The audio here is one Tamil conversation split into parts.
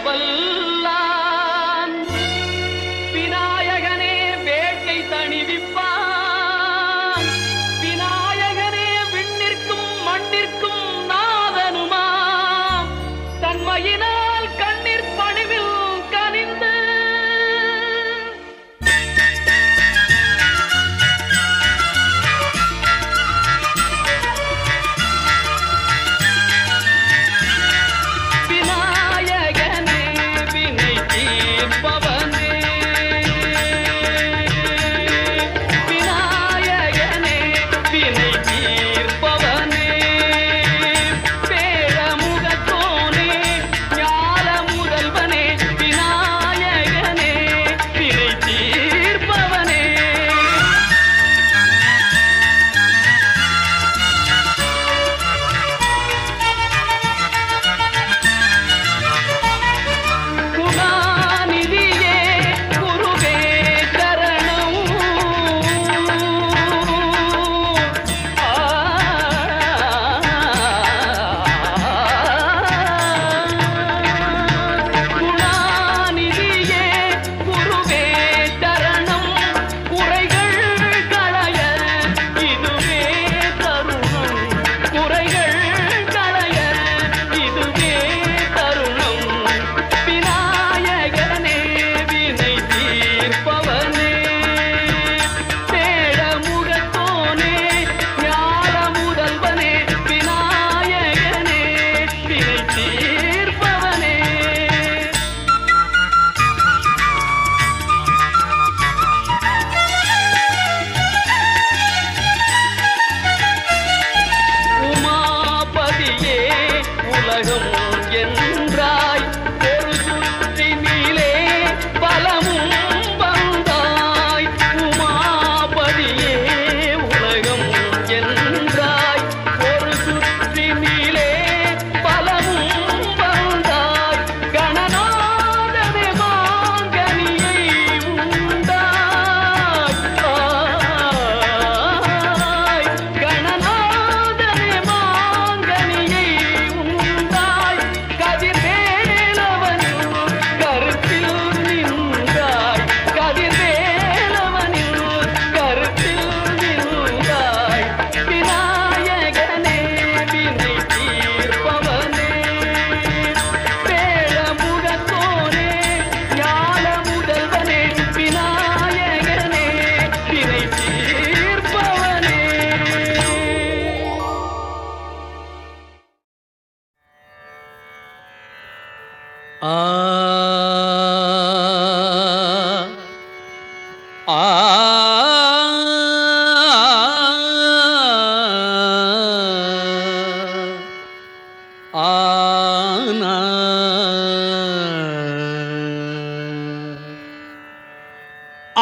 வல்லான் விநாயகனே வேட்டை தணிவிப்பான். விநாயகனே விண்ணிற்கும் மண்ணிற்கும் நாதனுமாம். தன்மையினால் கண்ணீர் பணிவில் கனிந்து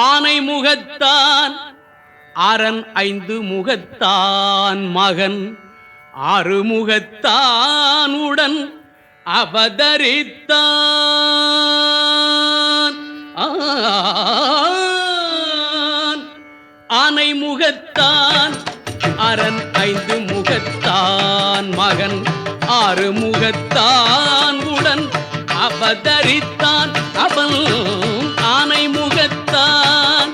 ஆனை முகத்தான் அரண் ஐந்து முகத்தான் மகன் ஆறு முகத்தான் உடன் அவதரித்தான். ஆனை முகத்தான் அரண் ஐந்து முகத்தான் மகன் ஆறு முகத்தான் உடன் அவதரித்தான். அவன் ஆனை முகத்தான்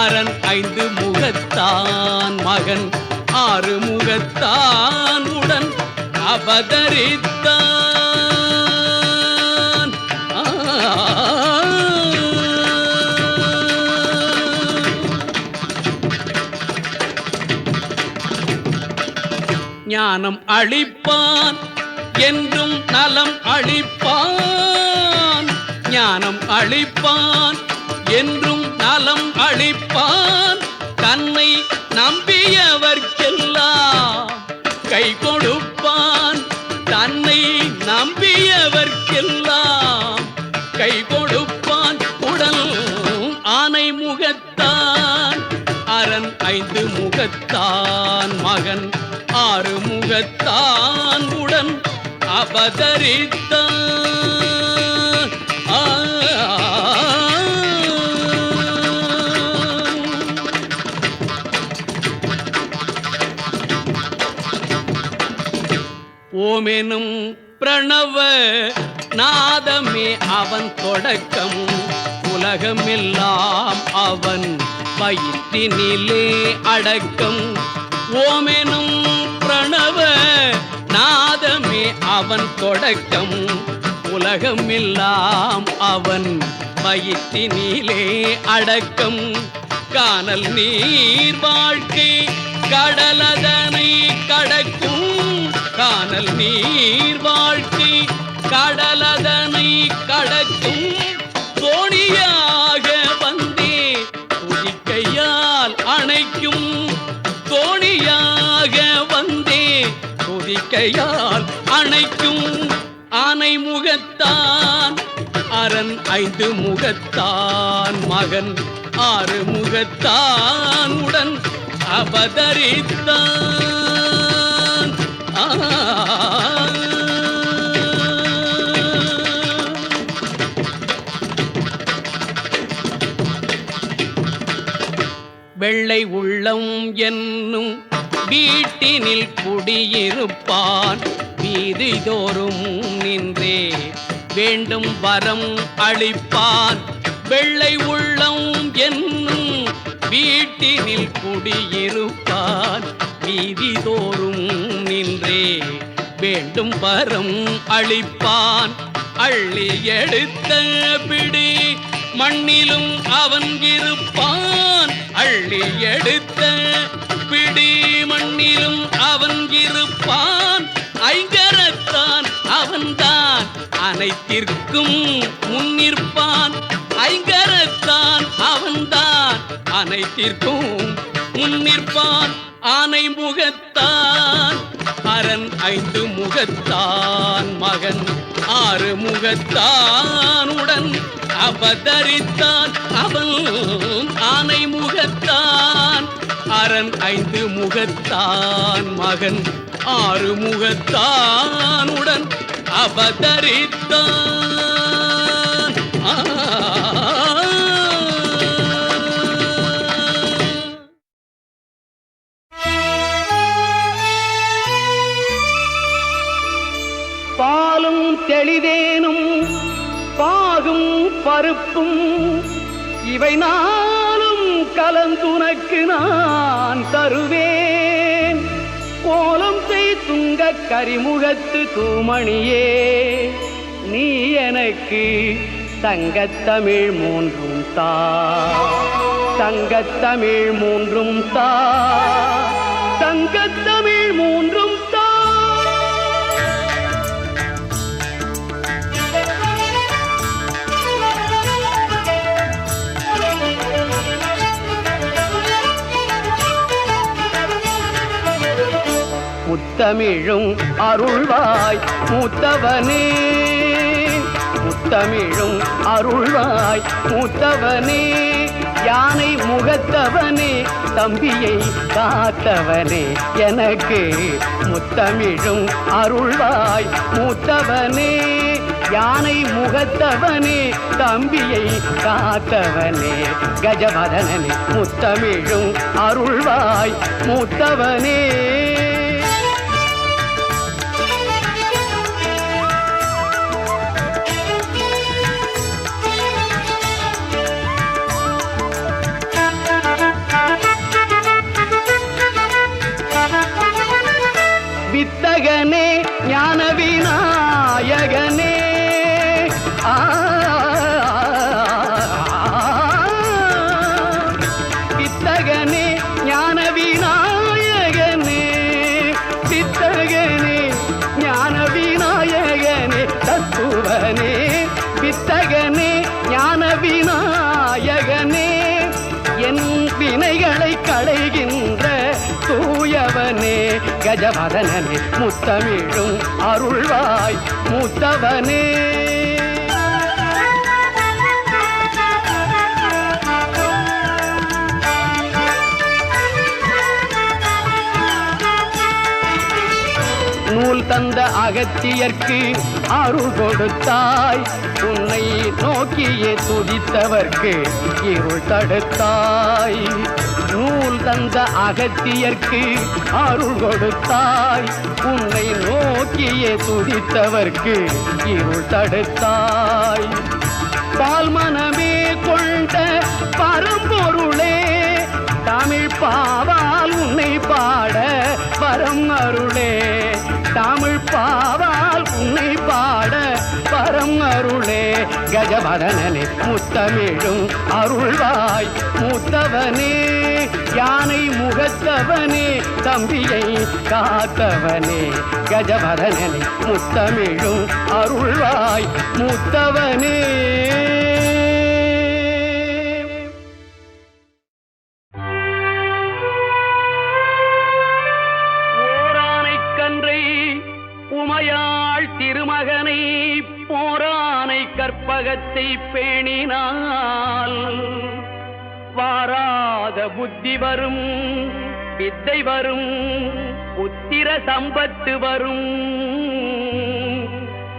அரண் ஐந்து முகத்தான் மகன் ஆறு முகத்தான் உடன் அவதரித்தான். ஞானம் அளிப்பான் என்றும் நலம் அளிப்பான். ஞானம் அளிப்பான் என்றும் நலம் அளிப்பான். தன்னை நம்பியவர்க்கெல்லாம் கை கொடுப்பான். தன்னை நம்பியவர்க்கெல்லாம் கை கொடுப்பான். உடல் ஆனை முகத்தான் அரண் ஐந்து முகத்தான் மகன் ஆறு முகத்தான் உடன் அவதரித்தான். ஓமெனும் பிரணவ நாதமே அவன் தொடக்கம் உலகமெல்லாம் அவன் வயிற்றினிலே அடக்கம் ஓமெனும் பிரணவ நாதமே அவன் தொடக்கம் உலகமெல்லாம் அவன் வயிற்றினிலே அடக்கம் கானல் நீர் வாழ்க்கை கடலதனை கடக்கும் கானல் நீர் வாழ்க்கை கடலதனை கடக்கும் தோணியாக வந்தே துதிக்கையால் அணைக்கும் தோணியாக வந்தே துதிக்கையால் அணைக்கும் ஆனை முகத்தான் அரண் 5 முகத்தான் மகன் 6 முகத்தான் உடன் அவதரித்தான் வெள்ளை உள்ளம் என்னும் வீட்டினில் குடியிருப்பான் வீதிதோறும் நின்றே வேண்டும் வரம் அளிப்பான் வெள்ளை உள்ளம் என்னும் வீட்டினில் குடியிருப்பான் வீதிதோறும் நின்றே வேண்டும் வரம் அளிப்பான் அள்ளி எடுத்த பிடி மண்ணிலும் அவன் இருப்பான் அள்ளி எடுத்த பிடி மண்ணிலும் அவன் இருப்பான் ஐங்கரத்தான் அவன்தான் அனைத்திற்கும் முன்னிற்பான் ஐங்கரத்தான் அவன்தான் அனைத்திற்கும் முன்னிற்பான் ஆனை முகத்தான் அரண் 5 முகத்தான் மகன் 6 முகத்தான் உடன் அவதரித்தான் அவன் ஆனை முகத்தான் அரண் 5 முகத்தான் மகன் 6 முகத்தான் உடன் அவதரித்தான் பாலும் தெளிதேனும் பாகும் பருப்பும் இவை நாளும் கலந்துனக்கு நான் தருவேன் கோலம் செய் துங்க கரிமுகத்து தூமணியே நீ எனக்கு தங்கத்தமிழ் 3 தா தங்கத்தமிழ் 3 தா தங்கத்தமிழ் 3 தா முத்தமிழும் அருள்வாய் மூத்தவனே முத்தமிழும் அருள்வாய் மூத்தவனே யானை முகத்தவனே தம்பியை காத்தவனே எனக்கு முத்தமிழும் அருள்வாய் மூத்தவனே யானை முகத்தவனே தம்பியை காத்தவனே கஜவதனனே முத்தமிழும் அருள்வாய் மூத்தவனே வித்தகனே ஞான விநாயகனே வித்தகனே ஞான விநாயகனே வித்தகனே ஞான விநாயகனே தத்துவனே வித்தகனே ஞான விநாயகனே என் வினைகளை களைகின்ற தூயவனே கஜவதனனே முத்தமிழும் அருள்வாய் மூத்தவனே நூல் தந்த அகத்தியர்க்கு அருள் கொடுத்தாய் உன்னை நோக்கியே துதித்தவர்க்கு இருள் தடுத்தாய் நூல் தந்த அகத்தியர்க்கு அருள் கொடுத்தாய் உன்னை நோக்கி நோக்கியே துதித்தவர்க்கு இருள் தடுத்தாய். பால் மனமே கொண்ட பரம்பொருளே, தமிழ் பாவால் உன்னை பாட வரம் அருளே. தமிழ் பாவால் உன்னை பாட வரம் அருளே. கஜவதனனே முத்தமிழும் அருள்வாய் மூத்தவனே, யானை முகத்தவனே, தம்பியை காத்தவனே. கஜவதனனே முத்தமிழும் அருள்வாய் மூத்தவனே. உமையாள் திருமகனை போரானை கற்பகத்தை பேணினால் வாராத புத்தி வரும், வித்தை வரும், புத்திர சம்பத்து வரும்,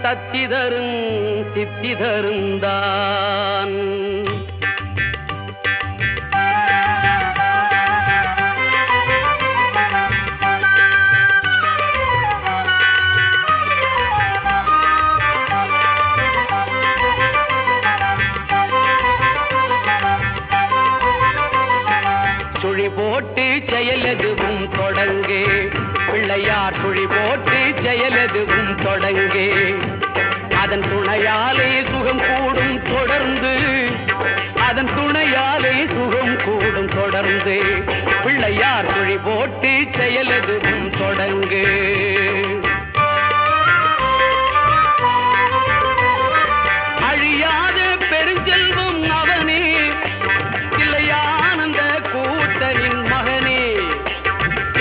சத்தி தரும் சித்தி தருந்தான். சுழி போட்டு செயலதுவும் தொடங்கு, பிள்ளையார் சுழி போட்டு செயலதுவும் தொடங்கு. அதன் துணையாலே சுகம் கூடும் தொடர்ந்து, அதன் துணையாலே சுகம் கூடும் தொடர்ந்து. பிள்ளையார் சுழி போட்டு செயலதுவும் தொடங்கு. அழியாத பெருஞ்செல்வம் அவனே, இல்லையானந்த கூத்தரின் மகனே,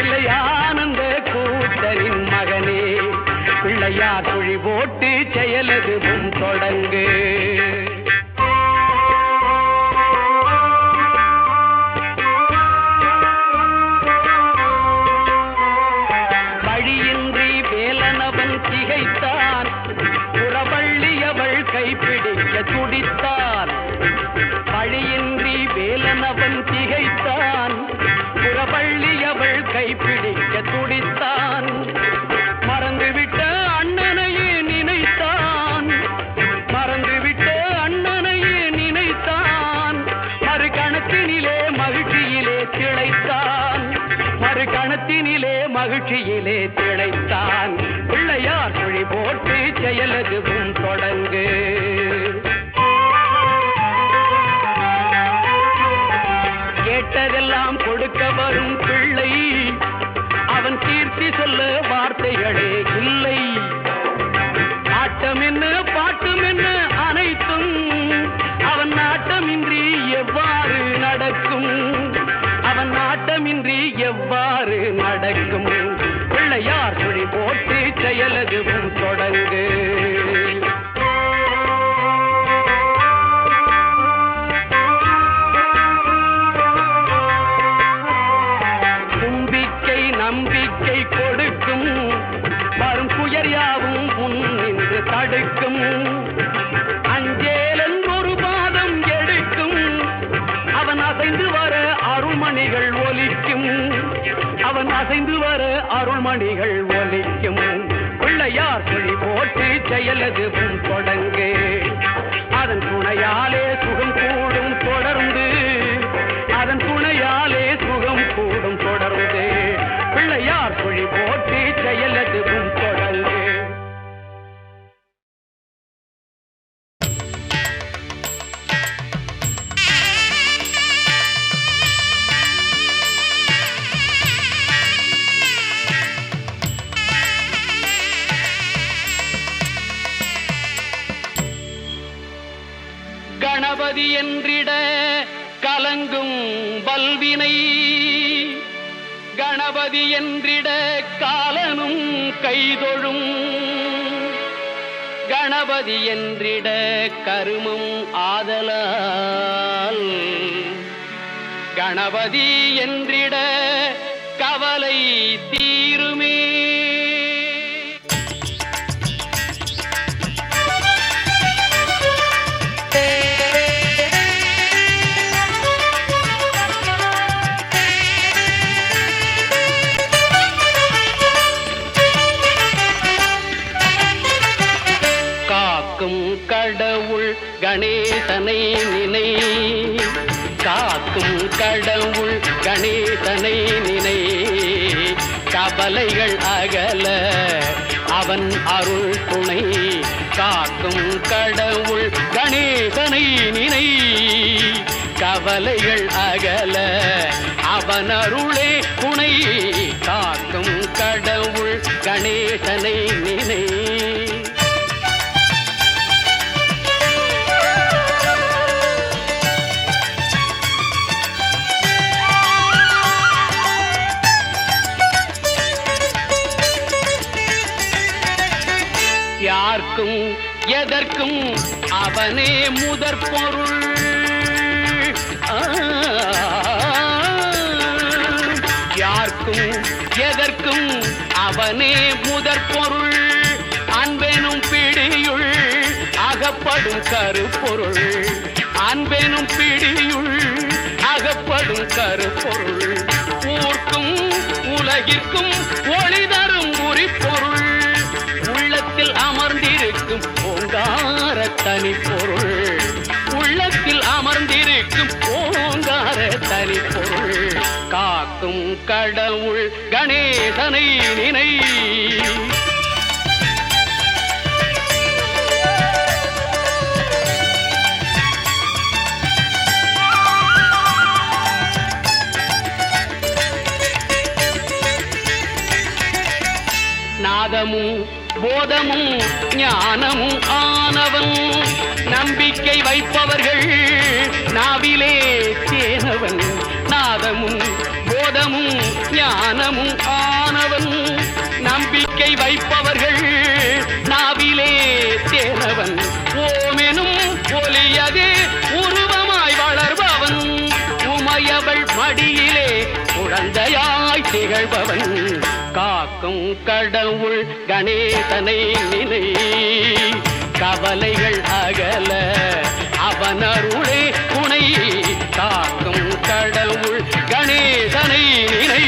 இல்லையானந்த கூத்தரின் மகனே. பிள்ளையார் சுழி போட்டு செயலதுவும் தொடங்கு. வழியின்றி வேலனவன் திகைத்தான், புறவள்ளியவள் கைப்பிடிக்க துடித்தான். வழியின்றி வேலனவன் திகைத்தான், புறவள்ளியவள் கைப்பிடிக்க துடித்தான். மறந்துவிட்ட அண்ணனையே நினைத்தான், மறந்துவிட்ட அண்ணனையே நினைத்தான். மறுகணத்தினிலே மகிழ்ச்சியிலே திளைத்தான், மறுகணத்தினிலே மகிழ்ச்சியிலே திளைத்தான். பிள்ளையார் சுழி போட்டு செயலதுவும் தொடங்கு. கேட்டதெல்லாம் கொடுக்க வரும் பிள்ளை, அவன் கீர்த்தி சொல்ல வார்த்தைகளே இல்லை. ஆட்டம் என்ன பாட்டும் என்ன அனைத்தும் அவன் நாட்டமின்றி எவ்வாறு நடக்கும், அவன் நாட்டமின்றி எவ்வாறு நடக்கும். பிள்ளையார் சுழி போட்டு செயலதுவும் தொடங்கு. நம்பிக்கை கொடுக்கும், வரும் புயர் யாவும் முன் நின்று தடுக்கும். அஞ்சேலன் ஒரு பாதம் எடுக்கும், அவன் அசைந்து வர அருள்மணிகள் ஒலிக்கும், அவன் அசைந்து வர அருள்மணிகள் ஒலிக்கும். பிள்ளையார் சுழி போட்டு செயலதுவும் தொடங்கு. அதன் துணையாலே சுகம் கூடும் தொடர்ந்து, அதன் துணையாலே சுகம் கூடும் தொடர்ந்து. பிள்ளையார் சுழி போட்டு செயலதுவும் தொடங்கு. கணபதி என்றிட கலங்கும் வல்வினை, கணபதி என்றிட காலனும் கைதொழும். கணபதி என்றிட கருமம் ஆதலால், கணபதி என்றிட கவலை தீருமே. கடவுள் கணேசனை நினை, காக்கும் கடவுள் கணேசனை நினை, கவலைகள் அகல அவன் அருள் துணை, காக்கும் கடவுள் கணேசனை நினை, கவலைகள் அகல அவன் அருளே துணை, காக்கும் கடவுள் கணேசனை நினை. யார்க்கும் எதற்கும் அவனே முதற் பொருள், யார்க்கும் எதற்கும் அவனே முதற் பொருள், அன்பெனும் பிடியுள் அகப்படும் கருப்பொருள், அன்பெனும் பிடியுள் அகப்படும் கருப்பொருள், ஊர்க்கும் உலகிற்கும் ஒளி தரும் உரிப்பொருள், உள்ளத்தில் அமர்ந்திருக்கும் ஓங்கார தனிப்பொருள், உள்ளத்தில் அமர்ந்திருக்கும் ஓங்கார தனிப்பொருள், காக்கும் கடவுள் கணேசனை நினை. நாதமும் போதமும் ஞானமும் ஆனவன், நம்பிக்கை வைப்பவர்கள் நாவிலே தேனவன், நாதமும் போதமும் ஞானமும் ஆனவன், நம்பிக்கை வைப்பவர்கள் நாவிலே தேனவன், ஓமெனும் ஒலியதே உருவமாய் வளர்பவன், உமையவள் மடியிலே குழந்தையாய் திகழ்பவன், காக்கும் கடவுள் கணேசனை நினை, கவலைகள் அகல அவன் அருளே துணை, காக்கும் கடவுள் கணேசனை நினை.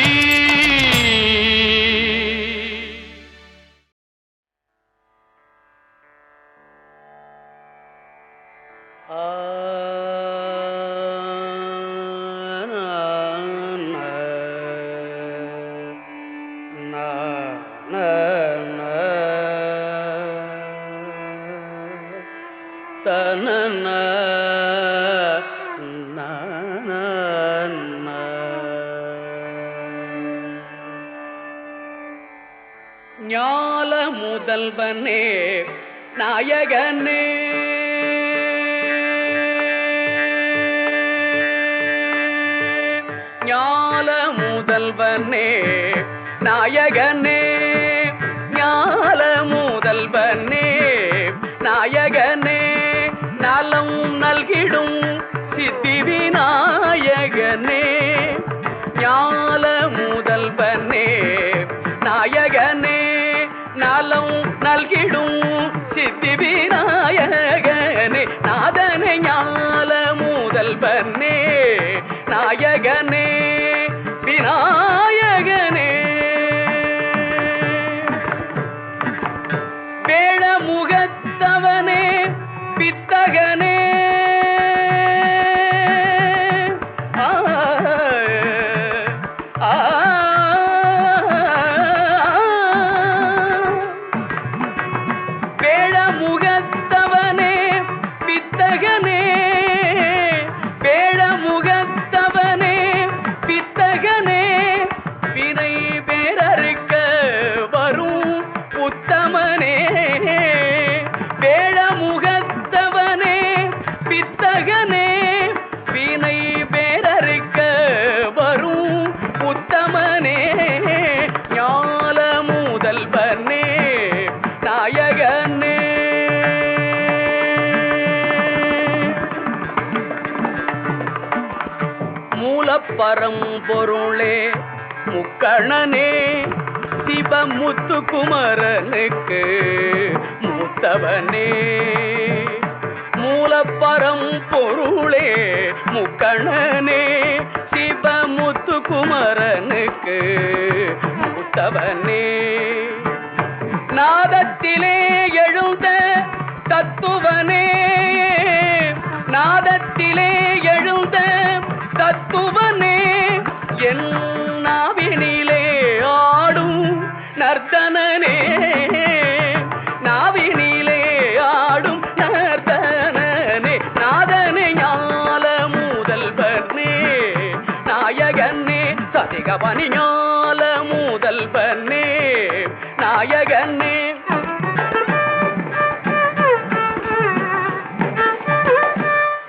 ஞால முதல்வனே நாயகனே, ஞால முதல்வனே நாயகனே, ஞால முதல்வனே நாயகனே, நலம் நல்கிடும் சித்தி விநாயகனே, ஞால முதல்வனே நாயகனே, நலம் நல்கிடும் சித்தி விநாயகனே, நாதனே ஞால முதல்வனே நாயகனே விநாயகனே, வேழமுகத்தவனே பித்தகனே, வேழமுகத்தவனே பித்தகனே, வேழமுகத்தவனே பித்தகனே, வினை பேரறுக்க வரும் உத்தமனே, வேழமுகத்தவனே பித்தகனே, வினை பேரறுக்க வரும் உத்தமனே, ஞால முதல்வனே நாயகனே. மூலப்பரம்பொருளே முக்கணனே, சிவமுத்து குமரனுக்கு மூத்தவனே, மூலப்பரம்பொருளே முக்கணனே, சிவமுத்து குமரனுக்கு மூத்தவனே, நாதத்திலே எழுந்த தத்துவனே, நாதத்திலே எழுந்த தத்துவனே என் நாவினிலே ஆடும் நர்த்தனனே நாவினிலே ஆடும் நர்த்தனனே நாதனே ஞால முதல்வனே நாயகனே சதிகபனி ஞால முதல்வனே நாயகனே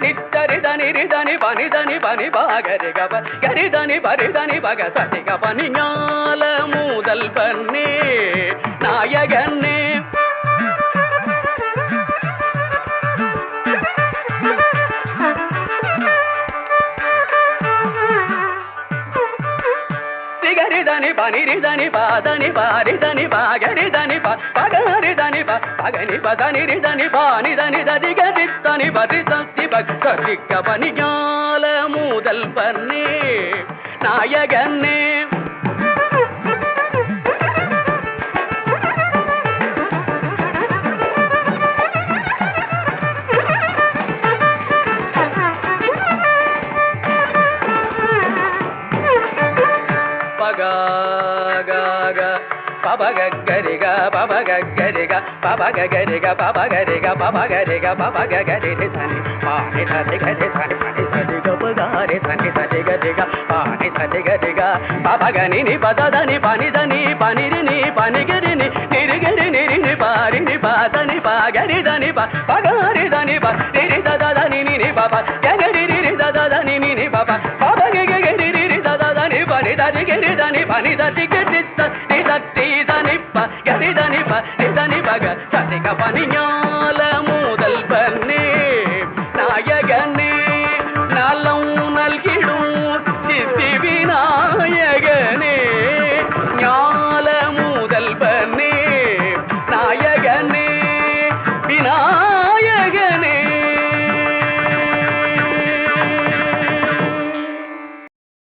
நித்தரிதனிரிதனி பனிதனி பனி பாகரி கப கரிதனி பரிதனி பக சதிக பனி ஞால முதல்வனே நாயகனே గరిదని పనిరిదని పాదని పారిదని పాగరిదని పగరిదని పగని పదని రిదని పానిదని దది గరితని పరిసంతి భక్తిక పని ஞால முதல்வனே நாயகனே பபகரிக பபகரிக பபகரிக பபகரிக பபகரிக பபகரி தனி பானி சதிகரி தனி பனி சதிக பகாரி தனி சதிகரிக பானி சதிகரிக பபகனி நி பததனி பனிதனி பனிரினி பனிகிரினி நிரிகிரி நிரினி பாரினி பாதனி பாகரி தனி பகாரி தனி நிரி ததனி நினி பப ககரி நிரி ததனி நினி பப பபகரி நிரி ததனி பனிதரி கிரி தனி பனிதரி கிரி சக்தி தனி ப கரி தனி ப நிதனி பக சதிக பனி ஞால